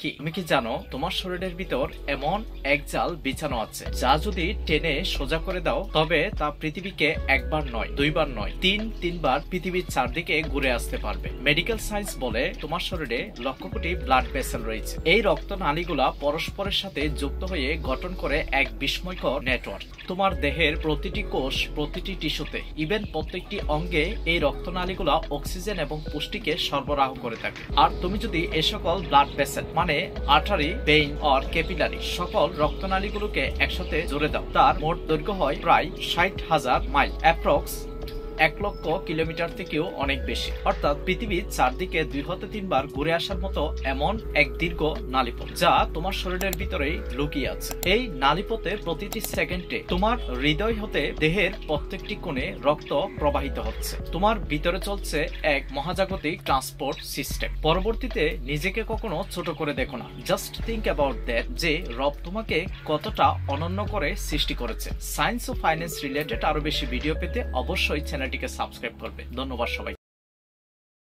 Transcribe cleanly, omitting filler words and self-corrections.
কি তুমি কি জানো তোমার শরীরের ভিতর এমন এক জাল বিছানো আছে যা যদি টেনে সোজা করে দাও তবে তা পৃথিবীকে একবার নয়, দুইবার নয়, তিনবার পৃথিবীর চারদিকে ঘুরে আসতে পারবে। মেডিকেল সায়েন্স বলে তোমার শরীরে লক্ষ কোটি ব্লাড ভেসেল রয়েছে। এই রক্ত নালীগুলা পরস্পরের সাথে যুক্ত হয়ে গঠন করে এক বিস্ময়কর নেটওয়ার্ক। তোমার দেহের প্রতিটি কোষ, প্রতিটি টিস্যুতে, ইভেন প্রত্যেকটি অঙ্গে এই রক্তনালীগুলা অক্সিজেন এবং পুষ্টিকে সরবরাহ করে থাকে। আর তুমি যদি এ সকল ব্লাড ভেসেল মানে আর্টারি, ভেইন অর ক্যাপিলারি সকল রক্তনালীগুলোকে একসাথে জুড়ে দাও, তার মোট দৈর্ঘ্য হয় প্রায় 60,000 মাইল, অ্যাপ্রক্স 1 লক্ষ কিলোমিটার থেকেও অনেক বেশি। অর্থাৎ পৃথিবীর চারদিকে 2 হতে 3 বার ঘুরে আসার মতো এমন এক দীর্ঘ নালীপথ যা তোমার শরীরের ভিতরেই লুকিয়ে আছে। এই নালীপথের প্রতিটি সেকেন্ডে তোমার হৃদয় হতে দেহের প্রত্যেকটি কোণে রক্ত প্রবাহিত হচ্ছে। তোমার ভিতরে চলছে এক মহাজাগতিক ট্রান্সপোর্ট সিস্টেম। পরবর্তীতে নিজেকে কখনো ছোট করে দেখো না, জাস্ট থিঙ্ক অ্যাবাউট দ্যাট যে রব তোমাকে কতটা অনন্য করে সৃষ্টি করেছে। সায়েন্স ও ফাইন্যান্স রিলেটেড আরো বেশি ভিডিও পেতে অবশ্যই চ্যানেলটিকে সাবস্ক্রাইব করবে। ধন্যবাদ সবাই।